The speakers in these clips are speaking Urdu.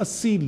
80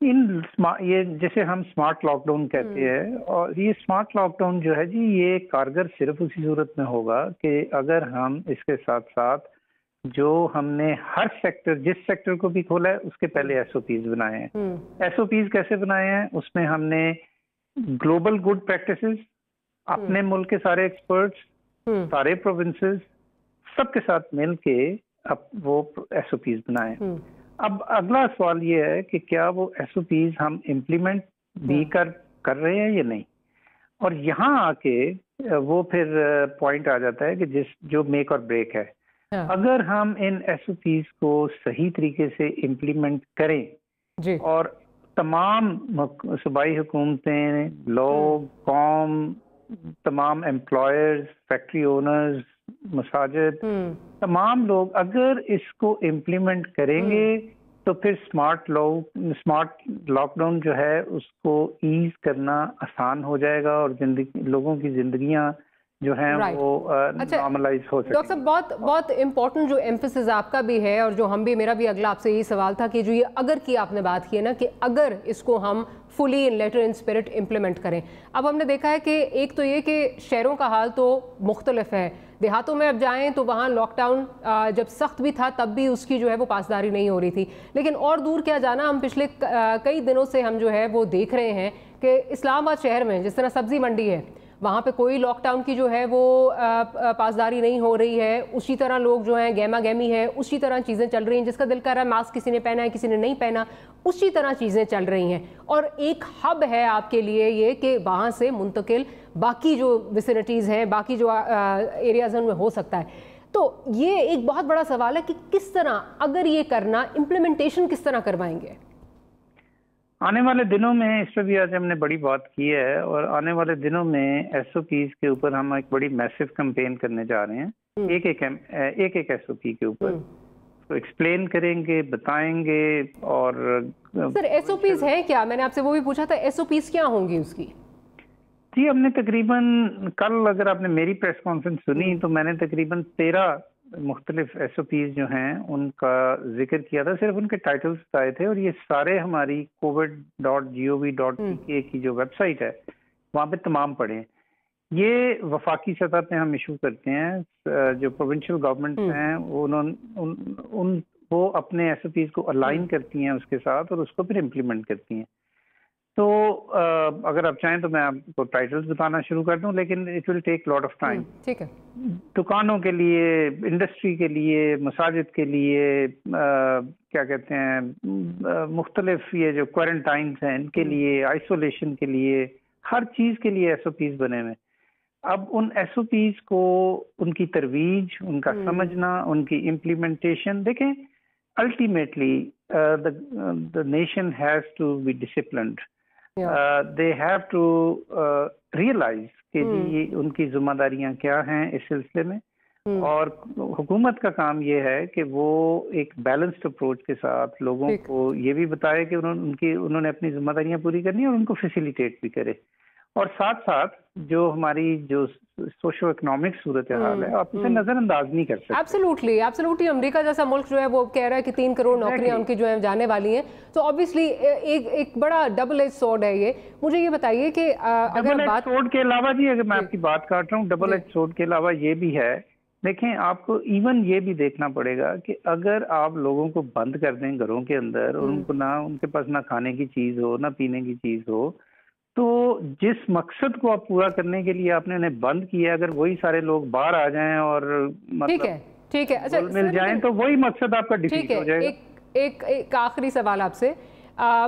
یہ جیسے ہم سمارٹ لاک ڈاؤن کہتے ہیں، اور یہ سمارٹ لاک ڈاؤن جو ہے جی یہ کارگر صرف اسی صورت میں ہوگا کہ اگر ہم اس کے ساتھ ساتھ جو ہم نے ہر سیکٹر، جس سیکٹر کو بھی کھولا ہے اس کے پہلے ایس او پیز بنائے ہیں۔ ایس او پیز کیسے بنائے ہیں؟ اس میں ہم نے گلوبل گڈ پریکٹسز، اپنے ملک کے سارے ایکسپرٹس، سارے پروونسز، سب کے ساتھ مل کے اب وہ ایس او پیز بنائے۔ اب اگلا سوال یہ ہے کہ کیا وہ ایس او پیز ہم امپلیمنٹ بھی کر رہے ہیں یا نہیں، اور یہاں آ کے وہ پھر پوائنٹ آ جاتا ہے کہ جو میک اور بریک ہے۔ اگر ہم ان ایس او پیز کو صحیح طریقے سے امپلیمنٹ کریں اور تمام صوبائی حکومتیں، لوگ، قوم، تمام امپلائرز، فیکٹری اونرز، مساجد، تمام لوگ اگر اس کو امپلیمنٹ کریں گے تو پھر سمارٹ لاک ڈاؤن جو ہے اس کو ایز کرنا آسان ہو جائے گا، اور لوگوں کی زندگیاں جو ہیں وہ نارملائز ہو سکیں۔ ڈاکٹر صاحب بہت امپورٹنٹ جو ایمفیسس آپ کا بھی ہے، اور جو ہم بھی، میرا بھی اگلا آپ سے یہی سوال تھا کہ جو یہ اگر کی آپ نے بات کی ہے نا کہ اگر اس کو ہم فلی ان لیٹر ان اسپرٹ امپلیمنٹ کریں۔ اب ہم نے دیکھا ہے کہ ایک تو یہ کہ شہروں کا حال تو مختلف ہے، دیہاتوں میں اب جائیں تو وہاں لاک ڈاؤن جب سخت بھی تھا تب بھی اس کی جو ہے وہ پاسداری نہیں ہو رہی تھی، لیکن اور دور کیا جانا، ہم پچھلے کئی دنوں سے ہم جو ہے وہ دیکھ رہے ہیں کہ اسلام آباد شہر میں جس طرح سبزی منڈی ہے وہاں پہ کوئی لاک ڈاؤن کی جو ہے وہ پاسداری نہیں ہو رہی ہے، اسی طرح لوگ جو ہیں گہما گہمی ہے، اسی طرح چیزیں چل رہی ہیں، جس کا دل کر رہا ہے ماسک کسی نے پہنا ہے کسی نے نہیں پہنا، اسی طرح چیزیں چل رہی ہیں، اور ایک ہب ہے آپ کے لیے یہ کہ وہاں سے منتقل باقی جو ویسینٹیز ہیں، باقی جو ایریاز ان میں ہو سکتا ہے۔ تو یہ ایک بہت بڑا سوال ہے کہ کس طرح اگر یہ کرنا، امپلیمنٹیشن کس طرح کروائیں گے؟ آنے والے دنوں میں اس پہ بھی آج ہم نے بڑی بات کی ہے، اور آنے والے دنوں میں ایس او پیز کے اوپر ہم ایک بڑی میسو کمپین کرنے جا رہے ہیں، ایک ایس او پی کے اوپر ایکسپلین کریں گے، بتائیں گے۔ اور سر ایس او پیز ہے کیا؟ میں نے آپ سے وہ بھی پوچھا تھا، ایس او پیز کیا ہوں گی اس کی؟ جی ہم نے تقریباً کل، اگر آپ نے میری پریس کانفرنس سنی تو میں نے تقریباً 13 مختلف ایس او پیز جو ہیں ان کا ذکر کیا تھا، صرف ان کے ٹائٹلز بتائے تھے، اور یہ سارے ہماری covid.gov.pk کی جو ویب سائٹ ہے وہاں پہ تمام پڑھیں۔ یہ وفاقی سطح پہ ہم ایشو کرتے ہیں، جو پروونشل گورنمنٹس ہیں وہ اپنے ایس او پیز کو الائن کرتی ہیں اس کے ساتھ اور اس کو پھر امپلیمنٹ کرتی ہیں۔ تو اگر آپ چاہیں تو میں آپ کو ٹائٹلز بتانا شروع کر دوں، لیکن it will take lot of time. ٹھیک ہے۔ دکانوں کے لیے، انڈسٹری کے لیے، مساجد کے لیے، کیا کہتے ہیں، مختلف یہ جو کوارنٹائنز ہیں ان کے لیے، آئسولیشن کے لیے، ہر چیز کے لیے ایس او پیز بنے ہوئے۔ اب ان ایس او پیز کو، ان کی ترویج، ان کا سمجھنا، ان کی امپلیمنٹیشن، دیکھیں ultimately the nation has to be disciplined. They have to realize کہ جی ان کی ذمہ داریاں کیا ہیں اس سلسلے میں، اور حکومت کا کام یہ ہے کہ وہ ایک بیلنسڈ اپروچ کے ساتھ لوگوں کو یہ بھی بتائے کہ انہوں نے اپنی ذمہ داریاں پوری کرنی ہے، اور ان کو فیسیلیٹیٹ بھی کرے، اور ساتھ ساتھ جو ہماری جو سوشو اکنامک صورتحال ہے آپ اسے نظر انداز نہیں کر سکتے۔ ایبسلیوٹلی امریکہ جیسا ملک جو ہے وہ کہہ رہا ہے کہ 3 کروڑ نوکریاں ان کی جو ہے جانے والی ہیں، تو آبویسلی ایک بڑا ڈبل ایج سورڈ ہے یہ۔ مجھے یہ بتائیے کہ ڈبل ایج سورڈ کے علاوہ جی، اگر میں آپ کی بات کاٹ رہا ہوں، ڈبل ایج سورڈ کے علاوہ یہ بھی ہے، دیکھیں آپ کو ایون یہ بھی دیکھنا پڑے گا کہ اگر آپ لوگوں کو بند کر دیں گھروں کے اندر، اور ان کو نہ ان کے پاس نہ کھانے کی چیز ہو نہ پینے کی چیز ہو، تو جس مقصد کو آپ پورا کرنے کے لیے آپ نے انہیں بند کیا، اگر وہی سارے لوگ باہر آ جائیں اور ٹھیک ہے اچھا مل جائیں تو وہی مقصد آپ کا ڈیفیٹ ہو جائے گا۔ ایک آخری سوال آپ سے،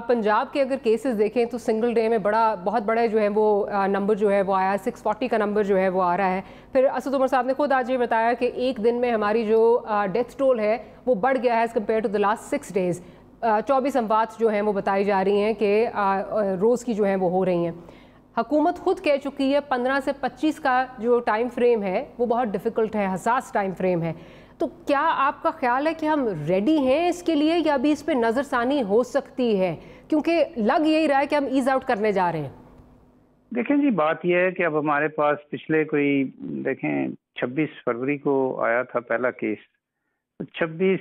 پنجاب کے اگر کیسز دیکھیں تو سنگل ڈے میں بہت بڑا جو ہے وہ نمبر جو ہے وہ آیا، 640 کا نمبر جو ہے وہ آ رہا ہے۔ پھر اسد عمر صاحب نے خود آج یہ بتایا کہ ایک دن میں ہماری جو ڈیتھ ٹول ہے وہ بڑھ گیا ہے as compare to the last 6 days۔ 24 اموات جو ہیں وہ بتائی جا رہی ہیں کہ روز کی جو ہیں وہ ہو رہی ہیں۔ حکومت خود کہہ چکی ہے 15 سے 25 کا جو ٹائم فریم ہے وہ بہت ڈیفیکلٹ ہے، حساس ٹائم فریم ہے، تو کیا آپ کا خیال ہے کہ ہم ریڈی ہیں اس کے لیے، یا ابھی اس پہ نظر ثانی ہو سکتی ہے؟ کیونکہ لگ یہی رہا ہے کہ ہم ایز آؤٹ کرنے جا رہے ہیں۔ دیکھیں جی بات یہ ہے کہ اب ہمارے پاس پچھلے دیکھیں 26 فروری کو آیا تھا پہلا کیس، 26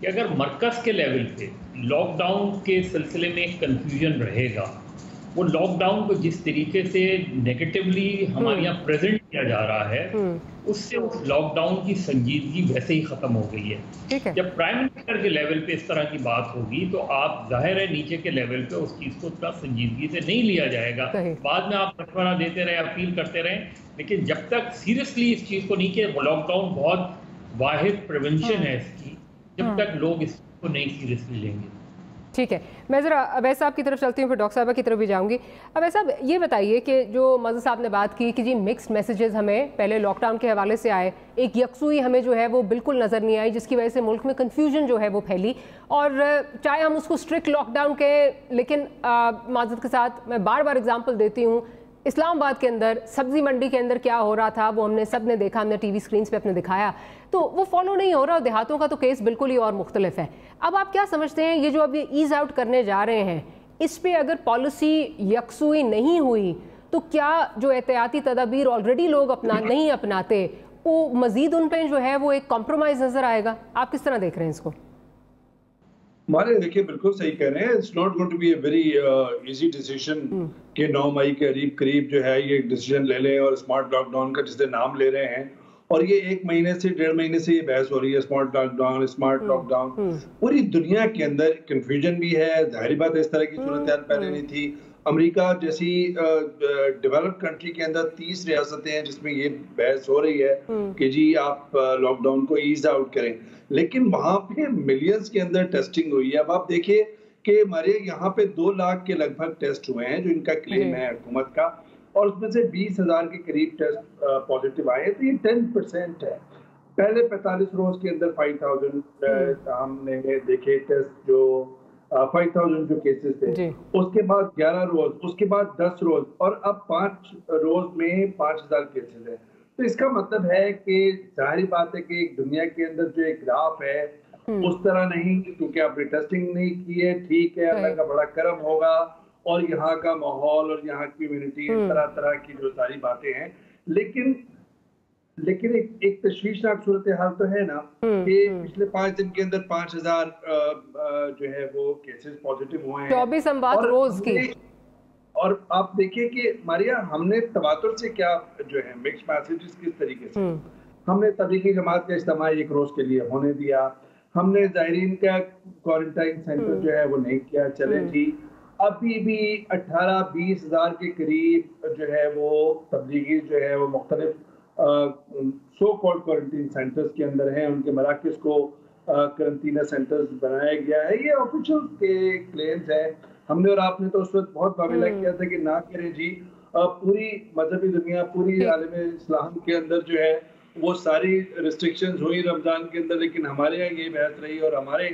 کہ اگر مرکز کے لیول پہ لاک ڈاؤن کے سلسلے میں ایک کنفیوژن رہے گا، وہ لاک ڈاؤن کو جس طریقے سے نیگیٹیولی ہمارے یہاں پریزنٹ کیا جا رہا ہے، اس سے اس لاک ڈاؤن کی سنجیدگی ویسے ہی ختم ہو گئی ہے۔ جب پرائم منسٹر کے لیول پہ اس طرح کی بات ہوگی تو آپ ظاہر ہے نیچے کے لیول پہ اس چیز کو اتنا سنجیدگی سے نہیں لیا جائے گا۔ بعد میں آپ مشورہ دیتے رہے، اپیل کرتے رہیں، لیکن جب تک سیریسلی اس چیز کو نہیں کہ لاک ڈاؤن بہت واحد پریونشن ہے اس کی، جب تک لوگ اس کو نہیں سیریسلی لیں گے۔ ٹھیک ہے، میں ذرا اویس صاحب کی طرف چلتی ہوں، پھر ڈاکٹر صاحبہ کی طرف بھی جاؤں گی۔ اویس صاحب یہ بتائیے کہ جو معزز صاحب نے بات کی کہ جی مکسڈ میسیجز ہمیں پہلے لاک ڈاؤن کے حوالے سے آئے، ایک یکسوئی ہمیں جو ہے وہ بالکل نظر نہیں آئی، جس کی وجہ سے ملک میں کنفیوژن جو ہے وہ پھیلی، اور چاہے ہم اس کو اسٹرکٹ لاک ڈاؤن کہیں، لیکن معذرت کے ساتھ میں بار بار اگزامپل دیتی ہوں، اسلام آباد کے اندر سبزی منڈی کے اندر کیا ہو رہا تھا وہ ہم نے سب نے دیکھا، ہم نے ٹی وی سکرینز پہ اپنے دکھایا، تو وہ فالو نہیں ہو رہا، اور دیہاتوں کا تو کیس بالکل ہی اور مختلف ہے۔ اب آپ کیا سمجھتے ہیں یہ جو اب یہ ایز آؤٹ کرنے جا رہے ہیں، اس پہ اگر پالیسی یکسوئی نہیں ہوئی تو کیا جو احتیاطی تدابیر آلریڈی لوگ نہیں اپناتے، وہ مزید ان پہ جو ہے وہ ایک کمپرومائز نظر آئے گا؟ آپ کس طرح دیکھ رہے ہیں اس کو؟ ہمارے دیکھیں بالکل صحیح کہہ رہے ہیں، it's not going to be a very easy decision کہ 9 مئی کے قریب جو ہے یہ ڈیسیژن لے لیں، اور اسمارٹ لاک ڈاؤن کا جس سے نام لے رہے ہیں، اور یہ 1 مہینے سے 1.5 مہینے سے یہ بحث ہو رہی ہے smart lockdown, smart lockdown. پوری دنیا کے اندر کنفیوژن بھی ہے، ظاہری بات ہے اس طرح کی صورتحال پہلے نہیں تھی۔ امریکہ جیسی ڈیولپڈ کنٹری کے اندر 30 ریاستیں ہیں جس میں یہ بحث ہو رہی ہے کہ جی آپ لاک ڈاؤن کو ایز آؤٹ کریں، لیکن وہاں پہ ملینز کے اندر ٹیسٹنگ ہوئی ہے۔ اب آپ دیکھیں کہ ہمارے یہاں پہ 2 لاکھ کے لگ بھگ ٹیسٹ ہوئے ہیں جو ان کا کلیم ہے حکومت کا، اور اس میں سے 20,000 کے قریب ٹیسٹ پازیٹیو آئے ہیں، تو یہ 10% ہے۔ پہلے 45 روز کے اندر 5,000 ہم نے دیکھے ٹیسٹ، جو 5,000 جو کیسز تھے، اس کے بعد 11 روز، اس کے بعد 10 روز، اور اب 5 روز میں 5,000 کیسز ہیں۔ تو اس کا مطلب ہے کہ ظاہری بات ہے کہ ایک دنیا کے اندر جو ایک گراف ہے اس طرح نہیں، کیونکہ آپ نے ٹیسٹنگ نہیں کی ہے، ٹھیک ہے، اللہ کا بڑا کرم ہوگا، اور یہاں کا ماحول اور یہاں کی کمیونٹی طرح طرح کی جو ساری باتیں ہیں، لیکن ایک تشویشناک صورتحال تو ہے نا کہ پچھلے 5 دن کے اندر 5,000 جو ہے وہ کیسز پازیٹیو ہوئے ہیں، 24 اموات روز کی۔ اور آپ دیکھیں کہ ماریا، ہم نے تواتر سے کیا جو ہے مکس میسیجز کس طریقے سے، ہم نے تبلیغی جماعت کا اجتماع 1 روز کے لیے ہونے دیا، ہم نے زائرین کا کوارنٹائن سینٹر جو ہے وہ نہیں کیا، چلے جی ابھی بھی 18-20 ہزار کے قریب جو ہے وہ تبلیغی جو ہے وہ مختلف سو کالڈ کوارنٹائن سینٹرز کے اندر ہیں، ان کے مراکز کو کرنٹینہ سینٹرز بنایا گیا ہے۔ یہ آفیشل کے کلیمز ہیں، ہم نے اور آپ نے تو اس وقت بہت معاملہ کیا تھا کہ نہ کریں جی، پوری مذہبی دنیا، پوری عالم اسلام کے اندر جو ہے وہ ساری ریسٹرکشنز ہوئی رمضان کے اندر، لیکن ہمارے یہاں یہ بحث رہی، اور ہمارے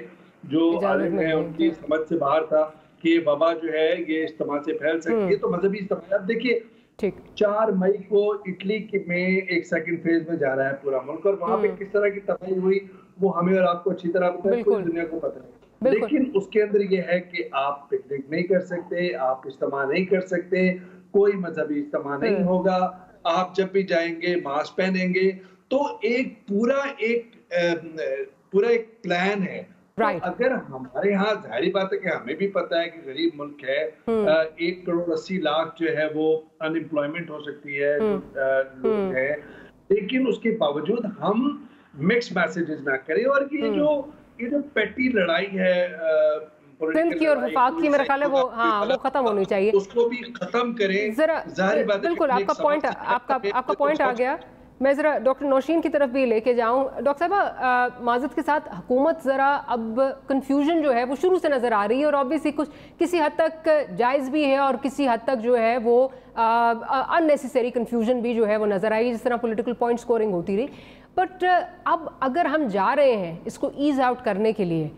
جو عالم ہیں ان کی سمجھ سے باہر تھا کہ وبا جو ہے یہ اجتماع سے پھیل سکتی ہے، تو مذہبی اجتماع۔ اب دیکھیے 4 مئی کو اٹلی میں ایک سیکنڈ فیز میں جا رہا ہے پورا ملک، اور وہاں پہ کس طرح کی تباہی ہوئی وہ ہمیں اور آپ کو اچھی طرح پتہ ہے، پوری دنیا کو پتہ ہے، لیکن اس کے اندر یہ ہے کہ آپ پکنک نہیں کر سکتے، آپ اجتماع نہیں کر سکتے، کوئی مذہبی اجتماع نہیں ہوگا، آپ جب بھی جائیں گے ماسک پہنیں گے، تو ایک پورا ایک پلان ہے۔ اگر ہمارے ہاں ظاہری بات ہے کہ ہمیں بھی پتہ ہے کہ غریب ملک ہے، 1 کروڑ 80 لاکھ جو ہے وہ ان امپلائمنٹ ہو سکتی ہے لوگ ہیں، لیکن اس کے باوجود ہم مکس میسیجز نہ کریں، اور یہ جو پیٹی لڑائی ہے سندھ کی اور وفاق کی، میرا خیال ہے وہ ختم ہونی چاہیے، اس کو بھی ختم کریں۔ ظاہر بات ہے بالکل آپ کا پوائنٹ آ گیا۔ میں ذرا ڈاکٹر نوشین کی طرف بھی لے کے جاؤں۔ ڈاکٹر صاحبہ، معذرت کے ساتھ حکومت ذرا اب کنفیوژن جو ہے وہ شروع سے نظر آ رہی ہے، اور آبویسلی کسی حد تک جائز بھی ہے، اور کسی حد تک جو ہے وہ ان نیسیسری کنفیوژن بھی جو ہے وہ نظر آئی، جس طرح پولیٹیکل پوائنٹ سکورنگ ہوتی رہی۔ بٹ اب اگر ہم جا رہے ہیں اس کو ایز آؤٹ کرنے کے لیے،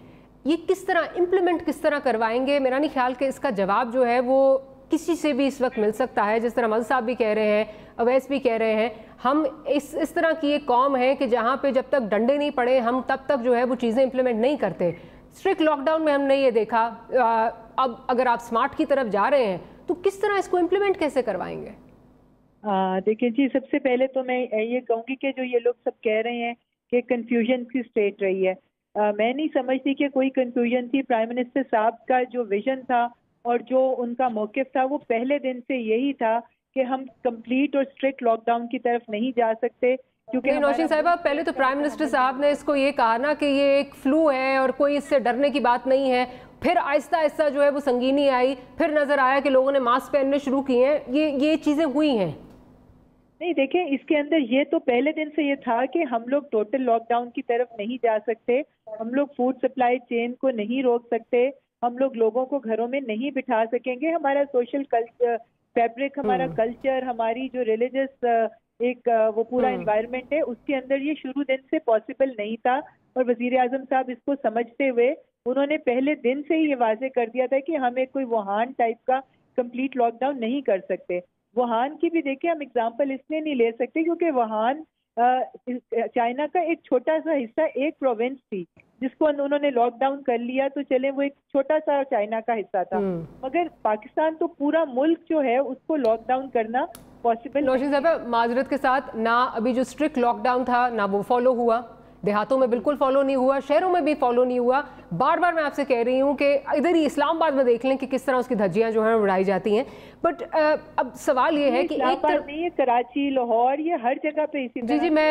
یہ کس طرح امپلیمنٹ کس طرح کروائیں گے؟ میرا نہیں خیال کہ اس کا جواب جو ہے وہ کسی سے بھی اس وقت مل سکتا ہے، جس طرح مل صاحب بھی کہہ رہے ہیں، اویس بھی کہہ رہے ہیں، ہم اس طرح کی ایک قوم ہے کہ جہاں پہ جب تک ڈنڈے نہیں پڑے ہم تب تک جو ہے وہ چیزیں امپلیمنٹ نہیں کرتے۔ اسٹرکٹ لاک ڈاؤن میں ہم نے یہ دیکھا، اب اگر آپ سمارٹ کی طرف جا رہے ہیں تو کس طرح اس کو امپلیمنٹ کیسے کروائیں گے؟ دیکھیں جی، سب سے پہلے تو میں یہ کہوں گی کہ جو یہ لوگ سب کہہ رہے ہیں کہ کنفیوژن کی اسٹیٹ رہی ہے، میں نہیں سمجھتی کہ کوئی کنفیوژن تھی. پرائم منسٹر صاحب کا جو ویژن تھا اور جو ان کا موقف تھا وہ پہلے دن سے یہی تھا کہ ہم کمپلیٹ اور اسٹرکٹ لاک ڈاؤن کی طرف نہیں جا سکتے. کیونکہ نوشین صاحبہ پہلے تو پرائم منسٹر صاحب نے اس کو یہ کہا نا کہ یہ ایک فلو ہے اور کوئی اس سے ڈرنے کی بات نہیں ہے, پھر آہستہ آہستہ جو ہے وہ سنگینی آئی, پھر نظر آیا کہ لوگوں نے ماسک پہننے شروع کیے ہیں, یہ چیزیں ہوئی ہیں. نہیں دیکھیں, اس کے اندر یہ تو پہلے دن سے یہ تھا کہ ہم لوگ ٹوٹل لاک ڈاؤن کی طرف نہیں جا سکتے, ہم لوگ فوڈ سپلائی چین کو نہیں روک سکتے, ہم لوگ لوگوں کو گھروں میں نہیں بٹھا سکیں گے. ہمارا سوشل فیبرک, ہمارا کلچر, ہماری جو ریلیجس ایک وہ پورا انوائرمنٹ ہے, اس کے اندر یہ شروع دن سے پاسبل نہیں تھا. اور وزیر اعظم صاحب اس کو سمجھتے ہوئے انہوں نے پہلے دن سے ہی یہ واضح کر دیا تھا کہ ہمیں کوئی ووہان ٹائپ کا کمپلیٹ لاک ڈاؤن نہیں کر سکتے. ووہان کی بھی دیکھیں ہم اگزامپل اس لیے نہیں لے سکتے کیونکہ ووہان چائنا کا ایک چھوٹا سا حصہ, ایک پروونس تھی جس کو انہوں نے لاک ڈاؤن کر لیا, تو چلیں وہ ایک چھوٹا سا چائنا کا حصہ تھا, مگر پاکستان تو پورا ملک جو ہے اس کو لاک ڈاؤن کرنا پاسبل. نوشین صاحب معذرت کے ساتھ, نہ ابھی جو اسٹرکٹ لاک ڈاؤن تھا نہ وہ فالو ہوا, دیہاتوں میں بالکل فالو نہیں ہوا, شہروں میں بھی فالو نہیں ہوا. بار بار میں آپ سے کہہ رہی ہوں کہ ادھر ہی اسلام آباد میں دیکھ لیں کہ کس طرح اس کی دھجیاں جو ہیں اڑائی جاتی ہیں. بٹ اب سوال یہ ہے کہ ایک نہیں, کراچی, لاہور, یہ ہر جگہ پہ اسی جی میں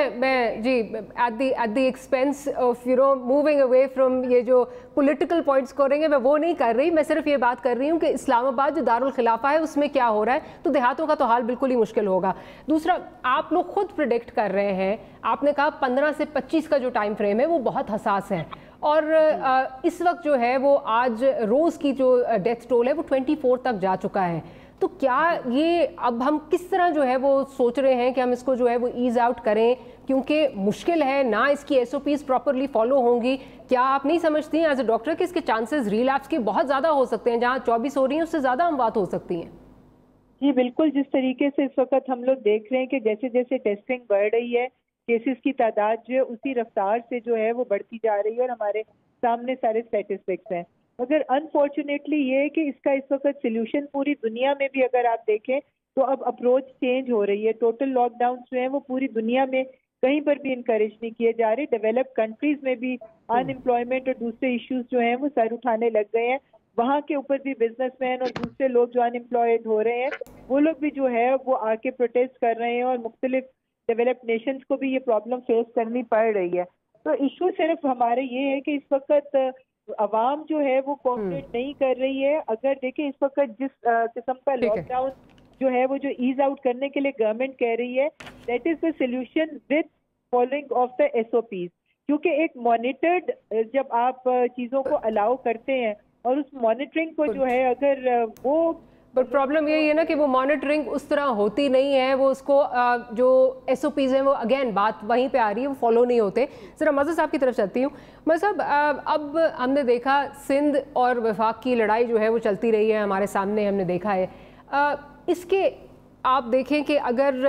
at the expense of moving away from یہ جو پولیٹیکل پوائنٹس کریں گے, میں وہ نہیں کر رہی. میں صرف یہ بات کر رہی ہوں کہ اسلام آباد جو دارالخلافہ ہے اس میں کیا ہو رہا ہے, تو دیہاتوں کا تو حال بالکل ہی مشکل ہوگا. دوسرا, آپ لوگ خود پریڈکٹ کر رہے ہیں, آپ نے کہا 15 سے 25 کا جو ٹائم فریم ہے وہ بہت حساس ہے, اور اس وقت جو ہے وہ آج روز کی جو ڈیتھ ٹول ہے وہ 24 تک جا چکا ہے. تو کیا یہ اب ہم کس طرح جو ہے وہ سوچ رہے ہیں کہ ہم اس کو جو ہے وہ ایز آؤٹ کریں, کیونکہ مشکل ہے, نہ اس کی S O Ps properly follow ہوں گی. کیا آپ نہیں سمجھتی ہیں ایز اے ڈاکٹر کہ اس کے چانسز ریلیپس کے بہت زیادہ ہو سکتے ہیں, جہاں 24 ہو رہی ہیں اس سے زیادہ اموات ہو سکتی ہیں؟ جی بالکل, جس طریقے سے اس وقت ہم لوگ دیکھ رہے ہیں کہ جیسے جیسے ٹیسٹنگ بڑھ رہی ہے, کیسز کی تعداد جو ہے اسی رفتار سے جو ہے وہ بڑھتی جا رہی ہے, اور ہمارے سامنے سارے اسٹیٹسٹکس ہیں. مگر انفارچونیٹلی یہ ہے کہ اس کا اس وقت سلیوشن پوری دنیا میں بھی اگر آپ دیکھیں تو اب اپروچ چینج ہو رہی ہے. ٹوٹل لاک ڈاؤن جو ہیں وہ پوری دنیا میں کہیں پر بھی انکریج نہیں کیے جا رہے. ڈیولپ کنٹریز میں بھی ان امپلائمنٹ اور دوسرے ایشوز جو ہیں وہ سر اٹھانے لگ گئے ہیں. وہاں کے اوپر بھی بزنس مین اور دوسرے لوگ جو ان امپلائڈ ہو رہے ہیں وہ لوگ بھی جو ہے وہ آ کے پروٹیسٹ کر رہے ہیں, اور مختلف ڈیولپ نیشنز کو بھی یہ پرابلم فیس کرنی پڑ رہی ہے. تو ایشو صرف ہمارے یہ ہے کہ اس وقت عوام جو ہے وہ کوآپریٹ نہیں کر رہی ہے. اگر دیکھیں اس وقت جس قسم کا لاک ڈاؤن جو ہے وہ جو ایز آؤٹ کرنے کے لیے گورنمنٹ کہہ رہی ہے, that is the solution with following of the S O Ps. کیونکہ ایک مانیٹرڈ جب آپ چیزوں کو الاؤ کرتے ہیں اور اس مانیٹرنگ کو جو ہے اگر وہ بٹ پرابلم یہی ہے نا کہ وہ مانیٹرنگ اس طرح ہوتی نہیں ہے, وہ اس کو جو ایس او پیز ہیں وہ اگین بات وہیں پہ آ رہی ہے, وہ فالو نہیں ہوتے. ذرا مظہر صاحب کی طرف چلتی ہوں. مظہر صاحب, اب ہم نے دیکھا سندھ اور وفاق کی لڑائی جو ہے وہ چلتی رہی ہے, ہمارے سامنے ہم نے دیکھا ہے. اس کے آپ دیکھیں کہ اگر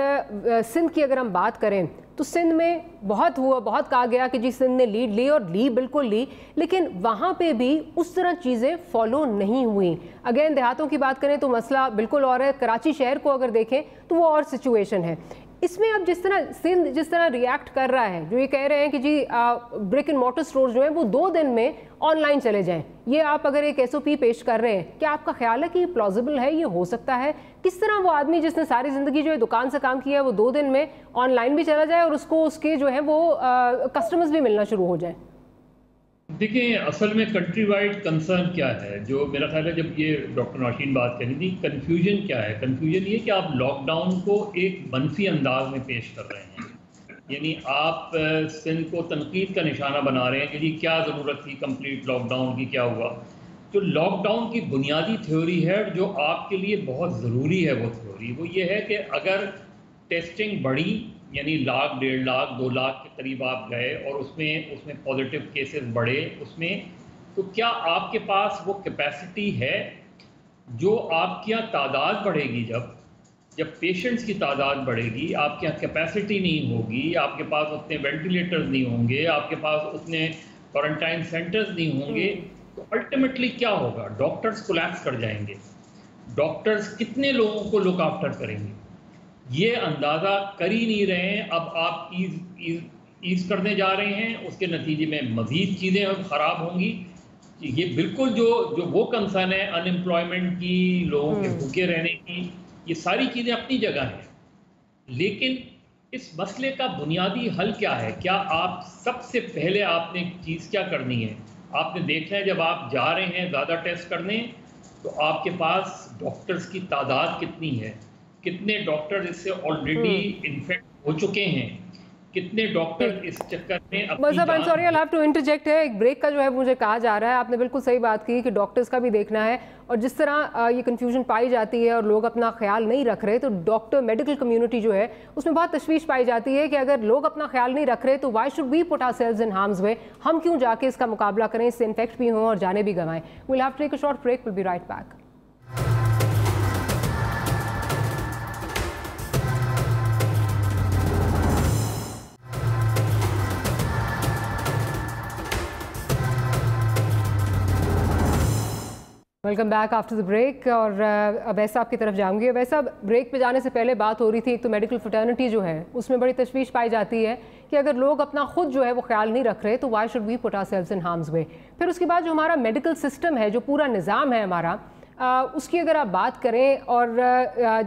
سندھ کی اگر ہم بات کریں تو سندھ میں بہت ہوا, بہت کہا گیا کہ جی سندھ نے لیڈ لی, اور لی بالکل لی, لیکن وہاں پہ بھی اس طرح چیزیں فالو نہیں ہوئیں. اگین دیہاتوں کی بات کریں تو مسئلہ بالکل اور ہے, کراچی شہر کو اگر دیکھیں تو وہ اور سچویشن ہے. اس میں اب جس طرح سندھ جس طرح ریئیکٹ کر رہا ہے, جو یہ کہہ رہے ہیں کہ جی برک اینڈ مارٹر اسٹور جو ہیں وہ 2 دن میں آن لائن چلے جائیں, یہ آپ اگر ایک ایس او پی پیش کر رہے ہیں, کیا آپ کا خیال ہے کہ یہ پلازیبل ہے, یہ ہو سکتا ہے؟ کس طرح وہ آدمی جس نے ساری زندگی جو ہے دکان سے کام کیا ہے وہ 2 دن میں آن لائن بھی چلا جائے اور اس کو اس کے جو ہے وہ کسٹمرز بھی ملنا شروع ہو جائیں؟ دیکھیں اصل میں کنٹری وائڈ کنسرن کیا ہے, جو میرا خیال ہے جب یہ ڈاکٹر نوشین بات کر رہی تھی, کنفیوژن کیا ہے؟ کنفیوژن یہ کہ آپ لاک ڈاؤن کو ایک منفی انداز میں پیش کر رہے ہیں. یعنی آپ سندھ کو تنقید کا نشانہ بنا رہے ہیں کہ جی کیا ضرورت تھی کمپلیٹ لاک ڈاؤن کی, کیا ہوا. جو لاک ڈاؤن کی بنیادی تھیوری ہے جو آپ کے لیے بہت ضروری ہے, وہ تھیوری وہ یہ ہے کہ اگر ٹیسٹنگ بڑھی, یعنی 1 لاکھ 1.5 لاکھ 2 لاکھ کے قریب آپ گئے اور اس میں پازیٹیو کیسز بڑھے اس میں, تو کیا آپ کے پاس وہ کیپیسٹی ہے جو آپ کے یہاں تعداد بڑھے گی, جب پیشنٹس کی تعداد بڑھے گی, آپ کے یہاں کیپیسٹی نہیں ہوگی, آپ کے پاس اتنے وینٹیلیٹرز نہیں ہوں گے, آپ کے پاس اتنے کوارنٹائن سینٹرز نہیں ہوں گے, تو الٹیمیٹلی کیا ہوگا؟ ڈاکٹرز کولیپس کر جائیں گے. ڈاکٹرز کتنے لوگوں کو لک آفٹر کریں گے؟ یہ اندازہ کر ہی نہیں رہے ہیں. اب آپ ایز کرنے جا رہے ہیں، اس کے نتیجے میں مزید چیزیں خراب ہوں گی. یہ بالکل جو وہ کنسرن ہے ان امپلائمنٹ کی، لوگوں کے بھوکے رہنے کی، یہ ساری چیزیں اپنی جگہ ہیں. لیکن اس مسئلے کا بنیادی حل کیا ہے؟ کیا آپ سب سے پہلے آپ نے چیز کیا کرنی ہے؟ آپ نے دیکھنا ہے جب آپ جا رہے ہیں زیادہ ٹیسٹ کرنے تو آپ کے پاس ڈاکٹرز کی تعداد کتنی ہے، کتنے ڈاکٹر اس سے آلریڈی انفیکٹ ہو چکے ہیں، کتنے ڈاکٹر اس چکر میں انٹرجیکٹ ہے. ایک بریک کا جو ہے مجھے کہا جا رہا ہے. آپ نے بالکل صحیح بات کی کہ ڈاکٹرز کا بھی دیکھنا ہے، اور جس طرح یہ کنفیوژن پائی جاتی ہے اور لوگ اپنا خیال نہیں رکھ رہے، تو ڈاکٹر میڈیکل کمیونٹی جو ہے اس میں بہت تشویش پائی جاتی ہے کہ اگر لوگ اپنا خیال نہیں رکھ رہے تو why should we put ourselves in harm's way? ہم کیوں جا کے اس کا مقابلہ کریں، اس سے انفیکٹ بھی ہوں اور جانے بھی گنوائیں. We'll have to take a short break, we'll be right back. Welcome back after the break. اور اویس صاحب کی طرف جاؤں گی. اویس صاحب، بریک پہ جانے سے پہلے بات ہو رہی تھی، ایک تو میڈیکل فٹرنٹی جو ہے اس میں بڑی تشویش پائی جاتی ہے کہ اگر لوگ اپنا خود جو ہے وہ خیال نہیں رکھ رہے تو why should we put ourselves in harm's way. پھر اس کے بعد جو ہمارا میڈیکل سسٹم ہے، جو پورا نظام ہے ہمارا، اس کی اگر آپ بات کریں، اور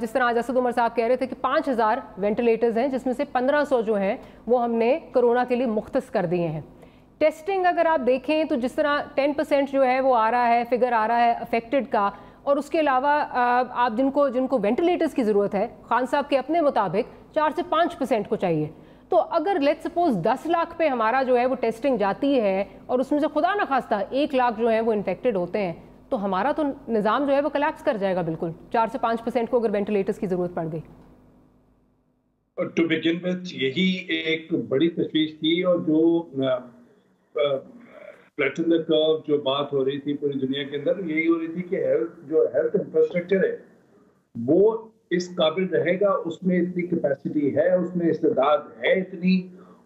جس طرح آج اسد عمر صاحب کہہ رہے تھے کہ 5000 وینٹیلیٹرز ہیں، جس میں سے 1500 جو ہیں وہ ہم نے کرونا کے لیے مختص کر دیے ہیں. ٹیسٹنگ اگر آپ دیکھیں تو جس طرح 10% جو ہے وہ آ رہا ہے، فگر آ رہا ہے افیکٹڈ کا، اور اس کے علاوہ آپ جن کو وینٹیلیٹرز کی ضرورت ہے، خان صاحب کے اپنے مطابق 4 سے 5% کو چاہیے. تو اگر لیٹ سپوز 10 لاکھ پہ ہمارا جو ہے وہ ٹیسٹنگ جاتی ہے اور اس میں سے خدا نخواستہ 1 لاکھ جو ہے وہ انفیکٹڈ ہوتے ہیں، تو ہمارا تو نظام جو ہے وہ کلیپس کر جائے گا بالکل. 4 سے 5% کو اگر وینٹیلیٹرز کی ضرورت پڑ گئی. ٹو بگن وتھ یہی ایک بڑی تشویش تھی، اور جو فلیٹن دا کرو جو بات ہو رہی تھی پوری دنیا کے اندر، یہی ہو رہی تھی کہ ہیلتھ انفراسٹرکچر ہے وہ اس قابل رہے گا، اس میں اتنی کیپیسٹی ہے، اس میں استعداد ہے اتنی.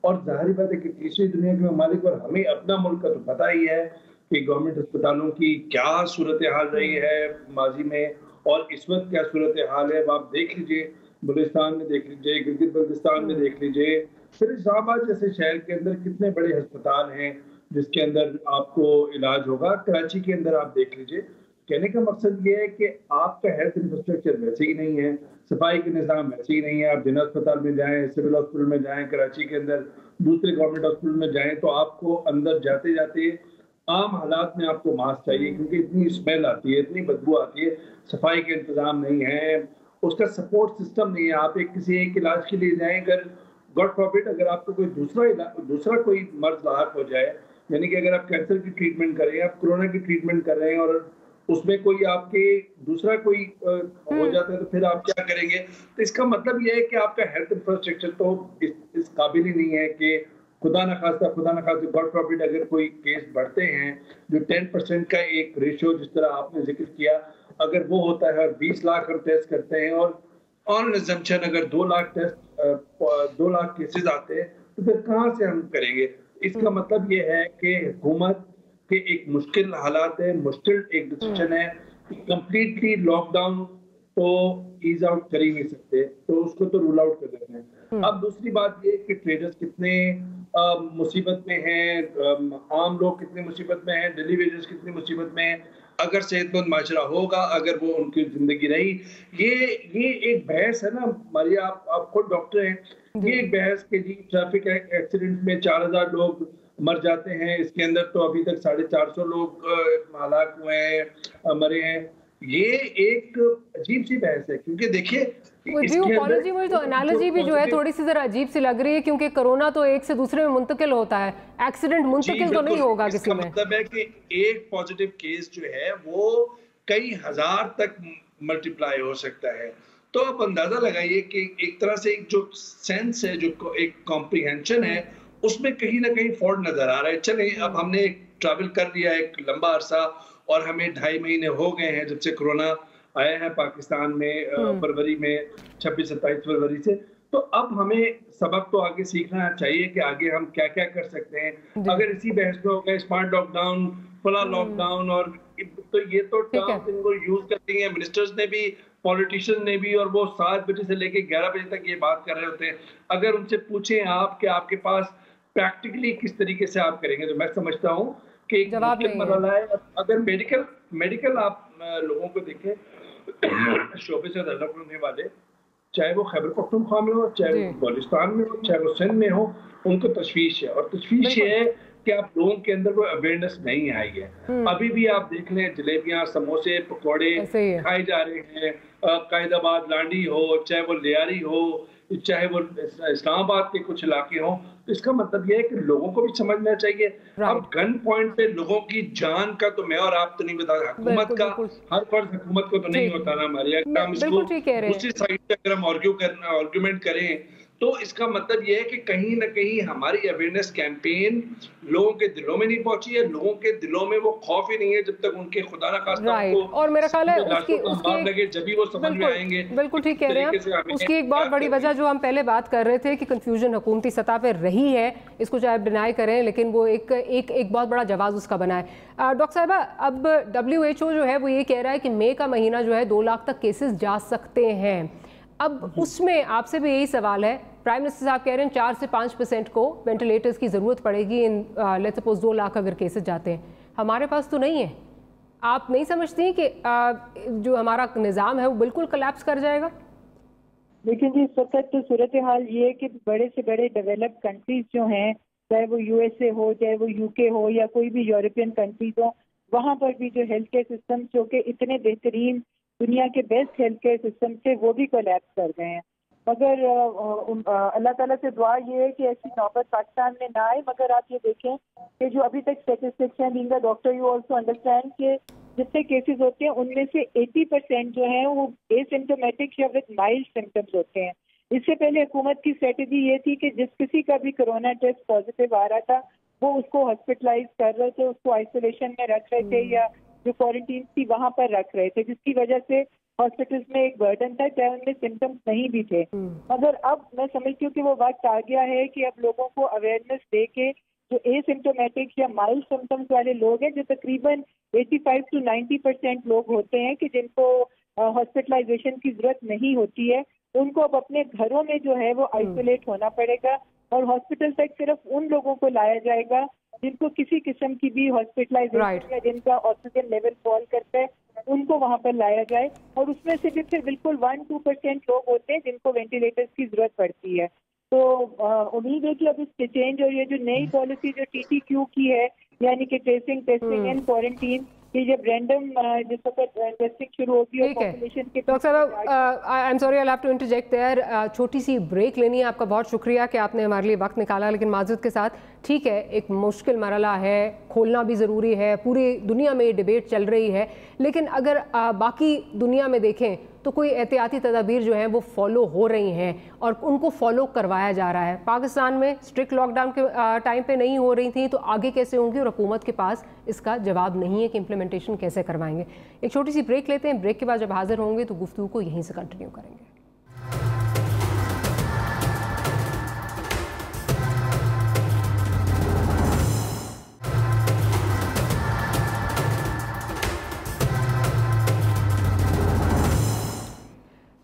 اور ظاہری بات ہے کہ تیسری دنیا کے ممالک، اور ہمیں اپنا ملک کا تو پتہ ہی ہے کہ گورنمنٹ اسپتالوں کی کیا صورتحال رہی ہے ماضی میں اور اس وقت کیا صورتحال ہے. آپ دیکھ لیجئے بلوچستان میں، دیکھ لیجئے گلگت بلتستان میں، دیکھ لیجئے پھر اسلام آباد جیسے شہر کے اندر کتنے بڑے ہسپتال ہیں جس کے اندر آپ کو علاج ہوگا. کراچی کے اندر آپ دیکھ لیجئے. کہنے کا مقصد یہ ہے کہ آپ کا ہیلتھ انفراسٹرکچر ویسے ہی نہیں ہے، صفائی کے نظام ویسے ہی نہیں ہے. آپ جنرل اسپتال میں جائیں، سول ہاسپٹل میں جائیں، کراچی کے اندر دوسرے گورنمنٹ ہاسپٹل میں جائیں، تو آپ کو اندر جاتے جاتے عام حالات میں آپ کو ماسک چاہیے، کیونکہ اتنی اسمیل آتی ہے، اتنی بدبو آتی ہے. صفائی کے انتظام نہیں ہے، اس کا سپورٹ سسٹم نہیں ہے. آپ کسی ایک علاج کے لیے جائیں، اگر گاڈ فاربڈ اگر آپ کو کوئی دوسرا کوئی مرض لاحق ہو جائے، یعنی کہ اگر آپ کینسر کی ٹریٹمنٹ کر رہے ہیں، آپ کورونا کی ٹریٹمنٹ کر رہے ہیں، اور اس میں کوئی آپ کے دوسرا کوئی ہو جاتا ہے، تو پھر آپ کیا کریں گے؟ تو اس کا مطلب یہ ہے کہ آپ کا ہیلتھ انفراسٹرکچر تو اس قابل ہی نہیں ہے کہ خدا نخواستہ گاڈ فاربڈ اگر کوئی کیس بڑھتے ہیں، جو 10% کا ایک ریشو جس طرح آپ نے ذکر کیا، اگر وہ ہوتا ہے اور 20 لاکھ ہم ٹیسٹ کرتے ہیں، اور آن ازمپشن اگر 2 لاکھ کیسز آتے ہیں، تو پھر کہاں سے ہم کریں گے؟ اس کا مطلب یہ ہے کہ حکومت کے ایک مشکل حالات ہے، مشکل ایک ڈیسیژن ہے. کمپلیٹلی لاک ڈاؤن تو ایز آؤٹ کر ہی نہیں سکتے، تو اس کو تو رول آؤٹ کر دیتے ہیں. اب دوسری بات یہ کہ ٹریڈرز کتنے مصیبت میں ہیں، عام لوگ کتنے مصیبت میں ہیں، ڈیلی ویجرز کتنی مصیبت میں ہیں. اگر صحت مند معاشرہ ہوگا، اگر وہ ان کی زندگی رہی، یہ ایک بحث ہے نا ہماری. آپ خود ڈاکٹر ہیں، یہ ایک بحث کہ جی ٹریفک ایکسیڈنٹ میں 4000 لوگ مر جاتے ہیں، اس کے اندر تو ابھی تک 450 لوگ ہلاک ہوئے ہیں، مرے ہیں. یہ ایک عجیب سی بحث ہے، کیونکہ دیکھیے مجھے تو انالوجی بھی جو ہے تھوڑی سی ذرا عجیب سی لگ رہی ہے، کیونکہ کرونا تو ایک سے دوسرے میں منتقل ہوتا ہے، ایکسیڈنٹ منتقل تو نہیں ہوگا کسی میں. اس کا مطلب ہے کہ ایک پازیٹیو کیس جو ہے وہ کئی ہزار تک ملٹیپلائی ہو سکتا ہے. تو آپ اندازہ لگائیے کہ ایک طرح سے جو سینس ہے، جو ایک کمپریہنشن ہے، اس میں کہیں نہ کہیں فالٹ نظر آ رہا ہے. چلیں اب ہم نے ٹریول کر لیا ایک لمبا عرصہ، اور ہمیں 2.5 مہینے ہو گئے ہیں جب سے کرونا آیا ہے پاکستان میں فروری میں 26-27 فروری سے. تو اب ہمیں سبق تو آگے سیکھنا چاہیے کہ آگے ہم کیا کیا کر سکتے ہیں. اگر اسی بحث میں ہو گئے اسمارٹ لاک ڈاؤن، فلا لاک ڈاؤن، اور تو یہ تو ٹرمز ان کو یوز کرتی ہیں منسٹرز نے بھی، پولیٹیشین نے بھی، اور وہ 7 بجے سے لے کے 11 بجے تک یہ بات کر رہے ہوتے ہیں. اگر ان سے پوچھیں آپ کہ آپ کے پاس پریکٹیکلی کس طریقے سے آپ کریں گے؟ تو میں سمجھتا ہوں کہ ایک مشکل مرحلہ ہے. اگر میڈیکل آپ لوگوں کو دیکھیں شعبے سے تعلق رکھنے والے، چاہے وہ خیبر پختونخوا میں ہو، چاہے وہ بلوچستان میں ہو، چاہے وہ سندھ میں ہو، ان کو تشویش ہے. اور تشویش یہ ہے کہ آپ لوگوں کے اندر وہ اویئرنیس نہیں آئی ہے. ابھی بھی آپ دیکھ لیں جلیبیاں، سموسے، پکوڑے کھائے جا رہے ہیں. قائد آباد لانڈی ہو، چاہے وہ لیاری ہو، چاہے وہ اسلام آباد کے کچھ علاقے ہوں. تو اس کا مطلب یہ ہے کہ لوگوں کو بھی سمجھنا چاہیے. اب گن پوائنٹ پہ لوگوں کی جان کا تو میں اور آپ تو نہیں بتا، حکومت کا ہر فرض حکومت کو تو نہیں ہوتا نا ہمارے. ہم اس کو دوسری سائڈ سے اگر ہم آرگیومنٹ کریں تو اس کا مطلب یہ ہے کہ کہیں نہ کہیں ہماری اویئرنیس کیمپین لوگوں کے دلوں میں نہیں پہنچی ہے. لوگوں کے دلوں میں وہ خوف ہی نہیں ہے جب تک ان کے خدا نہ خواستہ اور میرا خیال ہے لگے جبھی وہ سمجھ میں آئیں گے. بالکل ٹھیک کہہ رہے ہیں. اس کی ایک بہت بڑی وجہ جو ہم پہلے بات کر رہے تھے کہ کنفیوژن حکومتی سطح پہ رہی ہے، اس کو چاہے ڈینائی کریں لیکن وہ ایک بہت بڑا جواز اس کا بنا ہے. ڈاکٹر صاحبہ، اب WHO جو ہے وہ یہ کہہ رہا ہے کہ مئی کا مہینہ جو ہے 2 لاکھ تک کیسز جا سکتے ہیں. اب اس میں آپ سے بھی یہی سوال ہے، پرائم منسٹر صاحب کہہ رہے ہیں 4 سے 5% کو وینٹیلیٹرز کی ضرورت پڑے گی لیٹس سپوز 2 لاکھ اگر کیسز جاتے ہیں. ہمارے پاس تو نہیں ہے. آپ نہیں سمجھتی کہ جو ہمارا نظام ہے وہ بالکل کلیپس کر جائے گا؟ لیکن جی اس وقت تو صورتحال یہ ہے کہ بڑے سے بڑے ڈیولپڈ کنٹریز جو ہیں، چاہے وہ USA ہو، چاہے وہ UK ہو، یا کوئی بھی یورپین کنٹریز ہو، وہاں پر بھی جو ہیلتھ کیئر سسٹم جو کہ اتنے بہترین دنیا کے بیسٹ ہیلتھ کیئر سسٹم تھے وہ بھی کولیپس کر گئے ہیں. مگر اللہ تعالیٰ سے دعا یہ ہے کہ ایسی نوبت پاکستان میں نہ آئے. مگر آپ یہ دیکھیں کہ جو ابھی تک اسٹیٹسٹکس ہیں، being a doctor you also understand کہ جتنے کیسز ہوتے ہیں ان میں سے 80% جو ہیں وہ اے سمٹومیٹک یا ود مائلڈ سمٹمس ہوتے ہیں. اس سے پہلے حکومت کی اسٹریٹجی یہ تھی کہ جس کسی کا بھی کرونا ٹیسٹ پازیٹیو آ رہا تھا وہ اس کو ہاسپٹلائز کر رہے تھے، اس کو آئسولیشن میں رکھ رہے تھے یا جو کوارنٹین تھی وہاں پر رکھ رہے تھے، جس کی وجہ سے ہاسپٹلس میں ایک برڈن تھا چاہے ان میں سمٹمس نہیں بھی تھے. مگر اب میں سمجھتی ہوں کہ وہ وقت آ گیا ہے کہ اب لوگوں کو اویئرنیس دے کے جو اے سمٹومیٹک یا مائلڈ سمٹمس والے لوگ ہیں، جو تقریباً 85 سے 90% لوگ ہوتے ہیں کہ جن کو ہاسپٹلائزیشن کی ضرورت نہیں ہوتی ہے، ان کو اب اپنے گھروں میں جو ہے وہ آئسولیٹ ہونا پڑے گا اور ہاسپٹل تک صرف ان لوگوں کو لایا جائے گا جن کو کسی قسم کی بھی ہاسپٹلائزیشن یا جن کا آکسیجن لیول فال کرتا ہے ان کو وہاں پر لایا جائے. اور اس میں سے بھی پھر بالکل 1-2% لوگ ہوتے ہیں جن کو وینٹیلیٹرز کی ضرورت پڑتی ہے. تو امید ہے کہ اب اس کے چینج اور یہ جو نئی پالیسی جو TTQ کی ہے، یعنی کہ ٹریسنگ، ٹیسٹنگ اینڈ کوارنٹین، کہ جب رینڈم جس وقت ٹیسٹنگ شروع ہوگی اور پاپولیشن کے ڈاکٹر صاحب I am sorry I have to interject there, چھوٹی سی بریک لینی ہے. آپ کا بہت شکریہ کہ آپ نے ہمارے لیے وقت نکالا، لیکن معذرت کے ساتھ ٹھیک ہے ایک مشکل مرحلہ ہے، کھولنا بھی ضروری ہے، پوری دنیا میں یہ ڈیبیٹ چل رہی ہے، لیکن اگر باقی دنیا میں دیکھیں تو کوئی احتیاطی تدابیر جو ہیں وہ فالو ہو رہی ہیں اور ان کو فالو کروایا جا رہا ہے. پاکستان میں اسٹرکٹ لاک ڈاؤن کے ٹائم پہ نہیں ہو رہی تھیں تو آگے کیسے ہوں گی، اور حکومت کے پاس اس کا جواب نہیں ہے کہ امپلیمنٹیشن کیسے کروائیں گے. ایک چھوٹی سی بریک لیتے ہیں، بریک کے بعد جب حاضر ہوں گے تو گفتگو کو یہیں سے کنٹینیو کریں گے.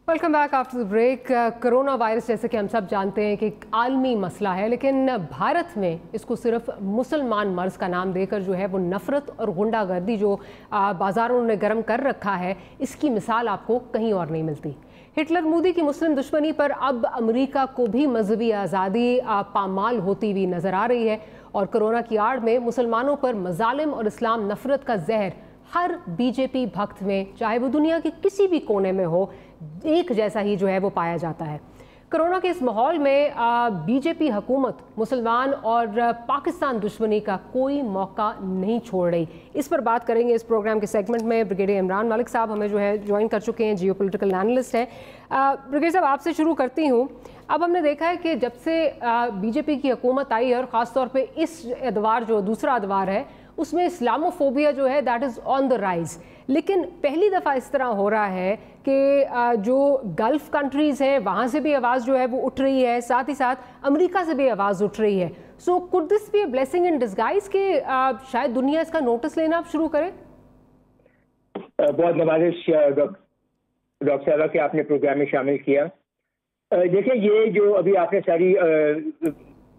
Welcome back after break. Corona virus جیسے کہ ہم سب جانتے ہیں کہ ایک عالمی مسئلہ ہے، لیکن بھارت میں اس کو صرف مسلمان مرض کا نام دے کر جو ہے وہ نفرت اور غنڈہ گردی جو بازاروں نے گرم کر رکھا ہے، اس کی مثال آپ کو کہیں اور نہیں ملتی. ہٹلر مودی کی مسلم دشمنی پر اب امریکہ کو بھی مذہبی آزادی پامال ہوتی ہوئی نظر آ رہی ہے، اور کرونا کی آڑ میں مسلمانوں پر مظالم اور اسلام نفرت کا زہر ہر BJP بھکت میں، چاہے وہ دنیا کے کسی بھی کونے میں ہو، ایک جیسا ہی جو ہے وہ پایا جاتا ہے. کرونا کے اس ماحول میں BJP حکومت مسلمان اور پاکستان دشمنی کا کوئی موقع نہیں چھوڑ رہی. اس پر بات کریں گے اس پروگرام کے سیگمنٹ میں. بریگیڈیئر عمران ملک صاحب ہمیں جو ہے جوائن کر چکے ہیں، جیو پولیٹیکل اینالسٹ ہیں. بریگیڈیئر صاحب آپ سے شروع کرتی ہوں. اب ہم نے دیکھا ہے کہ جب سے BJP کی حکومت آئی ہے اور خاص طور پہ اس ادوار جو دوسرا ادوار ہے اس میں اسلاموفوبیا جو ہے that is on the rise. لیکن پہلی دفعہ اس طرح ہو رہا ہے کہ جو گلف کنٹریز ہیں وہاں سے بھی آواز جو ہے وہ اٹھ رہی ہے، ساتھ ہی ساتھ امریکہ سے بھی آواز اٹھ رہی ہے. سو could this be a blessing in disguise کہ شاید دنیا اس کا نوٹس لینا اب شروع کرے؟ بہت نوازش ڈاکٹر صاحبہ کہ آپ نے پروگرام میں شامل کیا. دیکھیں یہ جو ابھی آپ نے ساری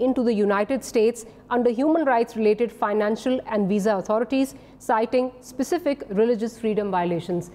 into the United States under human rights related financial and visa authorities, citing specific religious freedom violations।